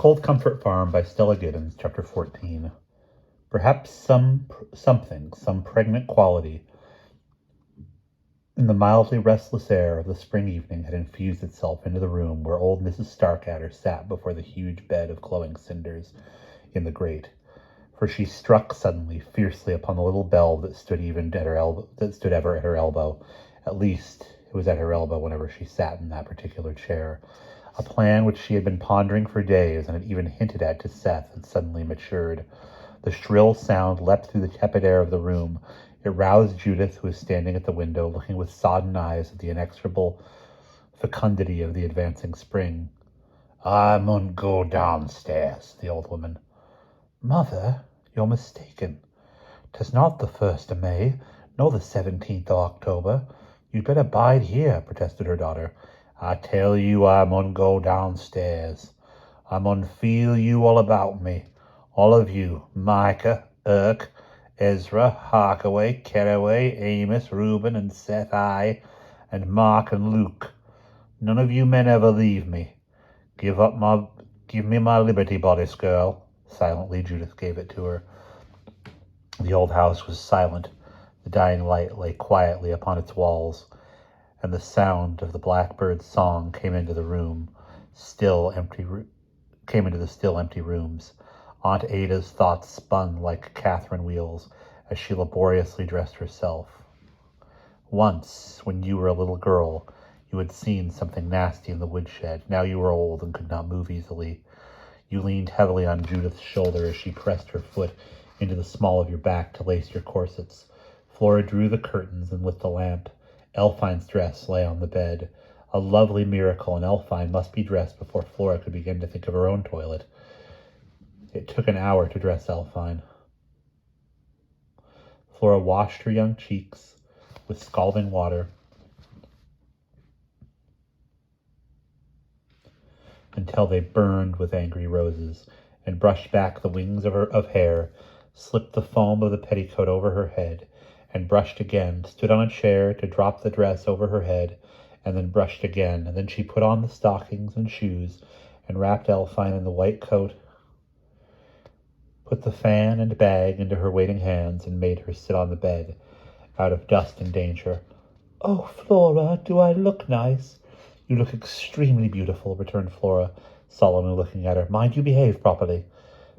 Cold Comfort Farm by Stella Gibbons, Chapter 14. Perhaps some pregnant quality in the mildly restless air of the spring evening had infused itself into the room where old Mrs. Starkadder sat before the huge bed of glowing cinders in the grate. For she struck suddenly, fiercely upon the little bell that stood ever at her elbow. At least it was at her elbow whenever she sat in that particular chair. A plan which she had been pondering for days and had even hinted at to Seth had suddenly matured. The shrill sound leapt through the tepid air of the room. It roused Judith, who was standing at the window, looking with sodden eyes at the inexorable fecundity of the advancing spring. "I mun go downstairs," the old woman. "Mother, you're mistaken. 'Tis not the 1st of May, nor the 17th of October. You'd better bide here," protested her daughter. "I tell you I mun go downstairs. I mun feel you all about me. All of you, Micah, Irk, Ezra, Harkaway, Caraway, Amos, Reuben, and Seth, and Mark and Luke. None of you men ever leave me. Give me my liberty, bodice girl." Silently, Judith gave it to her. The old house was silent. The dying light lay quietly upon its walls, and the sound of the blackbird's song came into the still empty rooms. Aunt Ada's thoughts spun like Catherine wheels as she laboriously dressed herself. Once, when you were a little girl, you had seen something nasty in the woodshed. Now you were old and could not move easily. You leaned heavily on Judith's shoulder as she pressed her foot into the small of your back to lace your corsets. Flora drew the curtains and lit the lamp. Elfine's dress lay on the bed. A lovely miracle, and Elfine must be dressed before Flora could begin to think of her own toilet. It took an hour to dress Elfine. Flora washed her young cheeks with scalding water until they burned with angry roses, and brushed back the wings of hair, slipped the foam of the petticoat over her head, and brushed again, stood on a chair to drop the dress over her head, and then brushed again, and then she put on the stockings and shoes, and wrapped Elfine in the white coat, put the fan and bag into her waiting hands, and made her sit on the bed, out of dust and danger. "Oh, Flora, do I look nice?" "You look extremely beautiful," returned Flora, solemnly looking at her. "Mind you behave properly."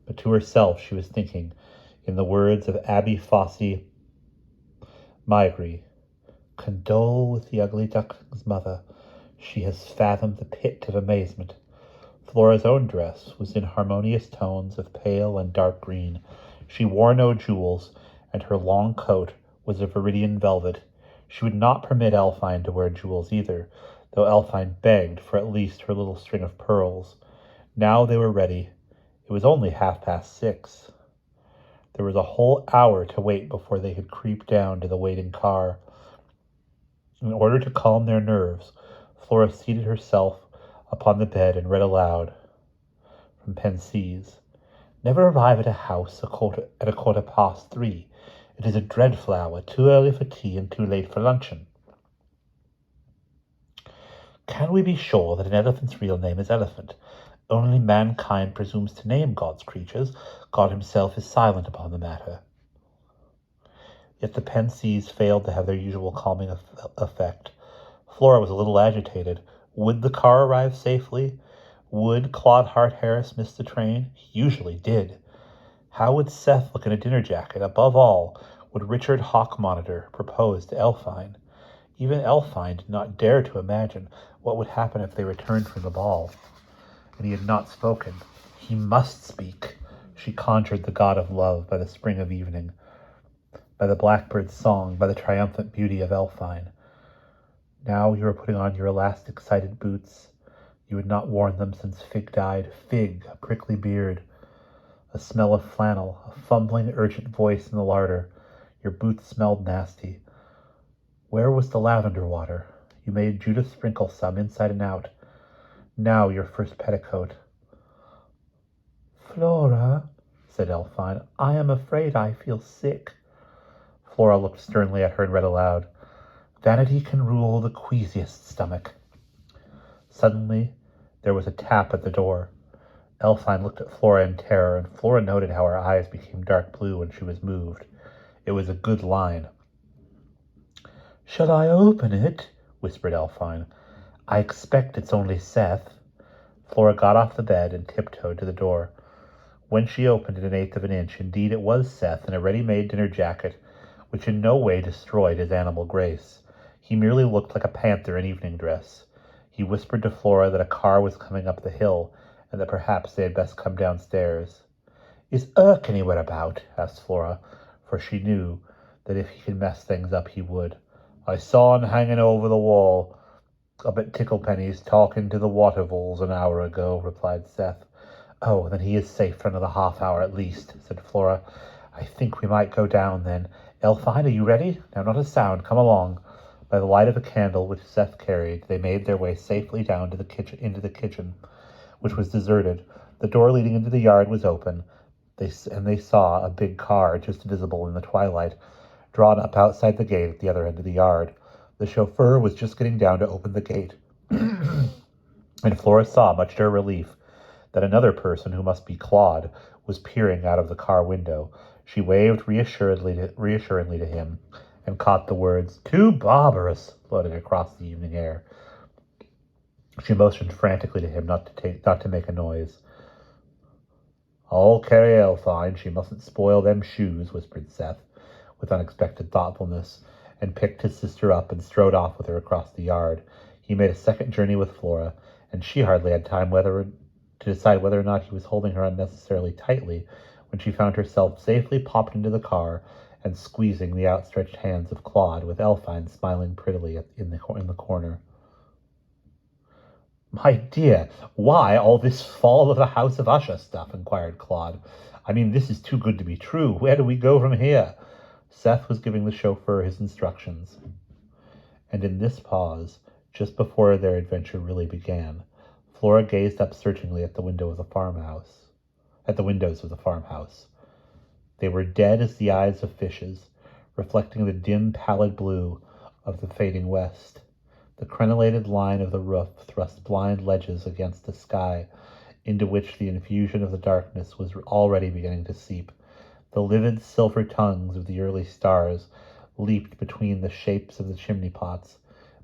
But to herself she was thinking, in the words of Abby Fossey Maigret, "Condole with the ugly duckling's mother. She has fathomed the pit of amazement." Flora's own dress was in harmonious tones of pale and dark green. She wore no jewels, and her long coat was of Viridian velvet. She would not permit Elfine to wear jewels either, though Elfine begged for at least her little string of pearls. Now they were ready. It was only 6:30. There was a whole hour to wait before they could creep down to the waiting car. In order to calm their nerves, Flora seated herself upon the bed and read aloud from Pensie's. "Never arrive at a house at a 3:15. It is a dreadful hour, too early for tea and too late for luncheon. Can we be sure that an elephant's real name is Elephant? Only mankind presumes to name God's creatures. God himself is silent upon the matter." Yet the Pensies failed to have their usual calming effect. Flora was a little agitated. Would the car arrive safely? Would Claude Hart Harris miss the train? He usually did. How would Seth look in a dinner jacket? Above all, would Richard Hawkmonitor propose to Elfine? Even Elfine did not dare to imagine what would happen if they returned from the ball. And he had not spoken. He must speak. She conjured the god of love by the spring of evening, by the blackbird's song, by the triumphant beauty of Elfine. Now you are putting on your elastic-sided boots. You had not worn them since Fig died. Fig, a prickly beard, a smell of flannel, a fumbling, urgent voice in the larder. Your boots smelled nasty. Where was the lavender water? You made Judith sprinkle some inside and out. Now your first petticoat. "Flora," said Elfine, "I am afraid I feel sick." Flora looked sternly at her and read aloud, "Vanity can rule the queasiest stomach." Suddenly there was a tap at the door. Elfine looked at Flora in terror, and Flora noted how her eyes became dark blue when she was moved. It was a good line. "Shall I open it?" whispered Elfine. "I expect it's only Seth." Flora got off the bed and tiptoed to the door. When she opened it 1/8 of an inch, indeed it was Seth in a ready-made dinner jacket, which in no way destroyed his animal grace. He merely looked like a panther in evening dress. He whispered to Flora that a car was coming up the hill, and that perhaps they had best come downstairs. "Is Urk anywhere about?" asked Flora, for she knew that if he could mess things up he would. "I saw him hanging over the wall up at Ticklepenny's talking to the water voles an hour ago," replied Seth. "Oh, then he is safe for another half-hour at least," said Flora. "I think we might go down then. Elfine, are you ready? Now, not a sound. Come along." By the light of a candle which Seth carried, they made their way safely down to the kitchen, into the kitchen, which was deserted. The door leading into the yard was open, and they saw a big car, just visible in the twilight, drawn up outside the gate at the other end of the yard. The chauffeur was just getting down to open the gate, and Flora saw, much to her relief, that another person, who must be Claude, was peering out of the car window. She waved reassuringly to him, and caught the words, "Too barbarous," floating across the evening air. She motioned frantically to him not to make a noise. "I'll carry Elfine. She mustn't spoil them shoes," whispered Seth, with unexpected thoughtfulness, and picked his sister up and strode off with her across the yard. He made a second journey with Flora, and she hardly had time to decide whether or not he was holding her unnecessarily tightly when she found herself safely popped into the car and squeezing the outstretched hands of Claude, with Elfine smiling prettily in the corner. "My dear, why all this fall of the House of Usher stuff?" inquired Claude. "I mean, this is too good to be true. Where do we go from here?" Seth was giving the chauffeur his instructions. And in this pause, just before their adventure really began, Flora gazed up searchingly at the windows of the farmhouse. They were dead as the eyes of fishes, reflecting the dim, pallid blue of the fading west. The crenellated line of the roof thrust blind ledges against the sky, into which the infusion of the darkness was already beginning to seep. The livid silver tongues of the early stars leaped between the shapes of the chimney pots,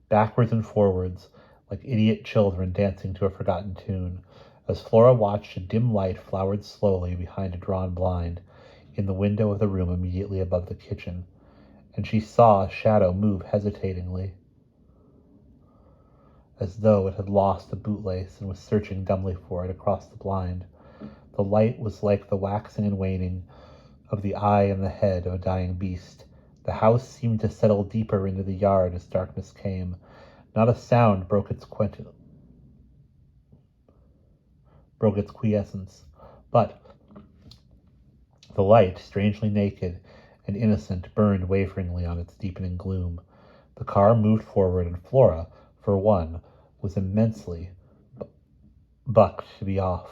backwards and forwards, like idiot children dancing to a forgotten tune. As Flora watched, a dim light flowered slowly behind a drawn blind in the window of the room immediately above the kitchen, and she saw a shadow move hesitatingly, as though it had lost a bootlace and was searching dumbly for it across the blind. The light was like the waxing and waning of the eye and the head of a dying beast. The house seemed to settle deeper into the yard as darkness came. Not a sound broke its quiescence, but the light, strangely naked and innocent, burned waveringly on its deepening gloom. The car moved forward, and Flora, for one, was immensely bucked to be off.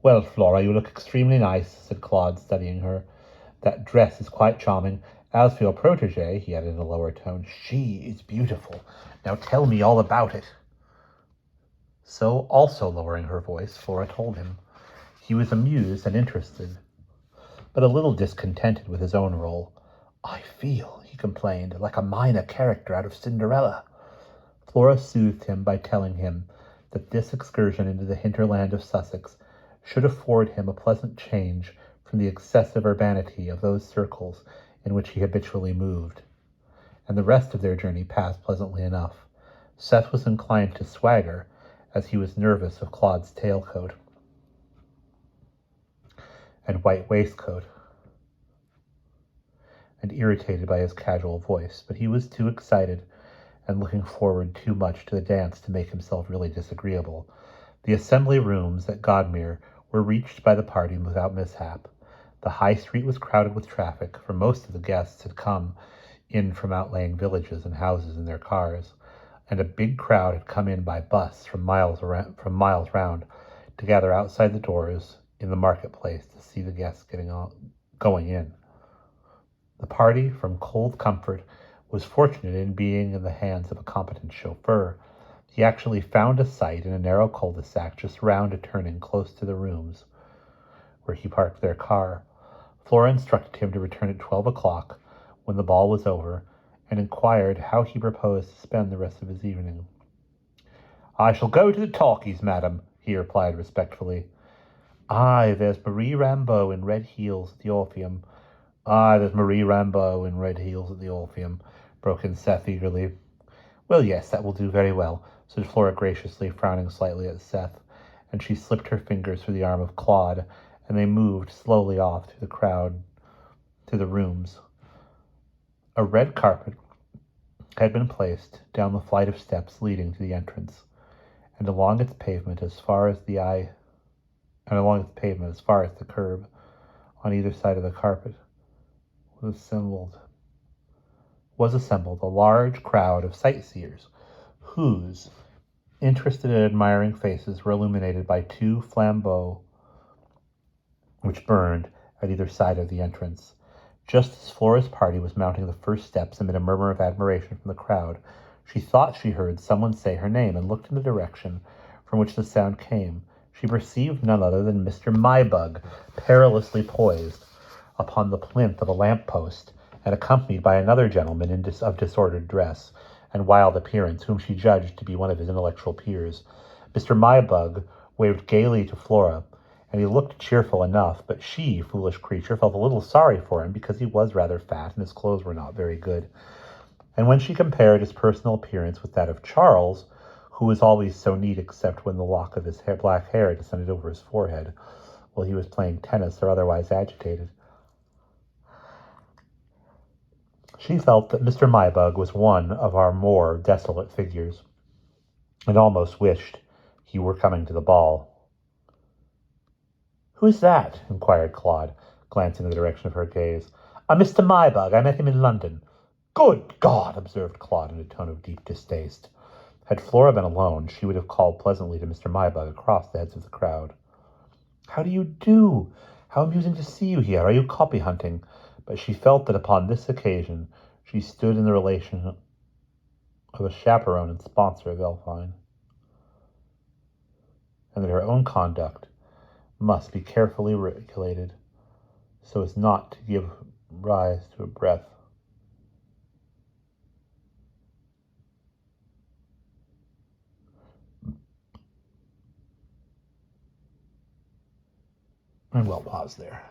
"Well, Flora, you look extremely nice," said Claude, studying her. "That dress is quite charming. As for your protégée," he added in a lower tone, "she is beautiful. Now tell me all about it." So, also lowering her voice, Flora told him. He was amused and interested, but a little discontented with his own role. "I feel," he complained, "like a minor character out of Cinderella." Flora soothed him by telling him that this excursion into the hinterland of Sussex should afford him a pleasant change from the excessive urbanity of those circles in which he habitually moved. And the rest of their journey passed pleasantly enough. Seth was inclined to swagger, as he was nervous of Claude's tailcoat and white waistcoat, and irritated by his casual voice, but he was too excited and looking forward too much to the dance to make himself really disagreeable. The assembly rooms at Godmere were reached by the party without mishap. The high street was crowded with traffic, for most of the guests had come in from outlying villages and houses in their cars, and a big crowd had come in by bus from miles round to gather outside the doors in the marketplace to see the guests going in. The party, from cold comfort, was fortunate in being in the hands of a competent chauffeur. He actually found a site in a narrow cul-de-sac just round a turning close to the rooms where he parked their car. Flora instructed him to return at 12 o'clock when the ball was over, and inquired how he proposed to spend the rest of his evening. "I shall go to the talkies, madam," he replied respectfully. "Aye, there's Marie Rambeau in red heels at the Orpheum." "Aye, there's Marie Rambeau in red heels at the Orpheum," broke in Seth eagerly. "Well, yes, that will do very well," said Flora graciously, frowning slightly at Seth, and she slipped her fingers through the arm of Claude, and they moved slowly off through the crowd to the rooms. A red carpet had been placed down the flight of steps leading to the entrance, and along its pavement as far as the curb on either side of the carpet was assembled a large crowd of sightseers, whose interested and admiring faces were illuminated by two flambeaux which burned at either side of the entrance. Just as Flora's party was mounting the first steps amid a murmur of admiration from the crowd, she thought she heard someone say her name, and looked in the direction from which the sound came. She perceived none other than Mr. Mybug, perilously poised upon the plinth of a lamp-post, and accompanied by another gentleman of disordered dress and wild appearance, whom she judged to be one of his intellectual peers. Mr. Mybug waved gaily to Flora, and he looked cheerful enough, but she, foolish creature, felt a little sorry for him because he was rather fat and his clothes were not very good. And when she compared his personal appearance with that of Charles, who was always so neat except when the lock of his black hair descended over his forehead while he was playing tennis or otherwise agitated, she felt that Mr. Mybug was one of our more desolate figures, and almost wished he were coming to the ball. "Who's that?" inquired Claude, glancing in the direction of her gaze. "A Mr. Mybug. I met him in London." "Good God!" observed Claude in a tone of deep distaste. Had Flora been alone, she would have called pleasantly to Mr. Mybug across the heads of the crowd. "How do you do? How amusing to see you here. Are you copy hunting?" But she felt that upon this occasion she stood in the relation of a chaperone and sponsor of Elfine, and that her own conduct must be carefully regulated so as not to give rise to a breath. And we'll pause there.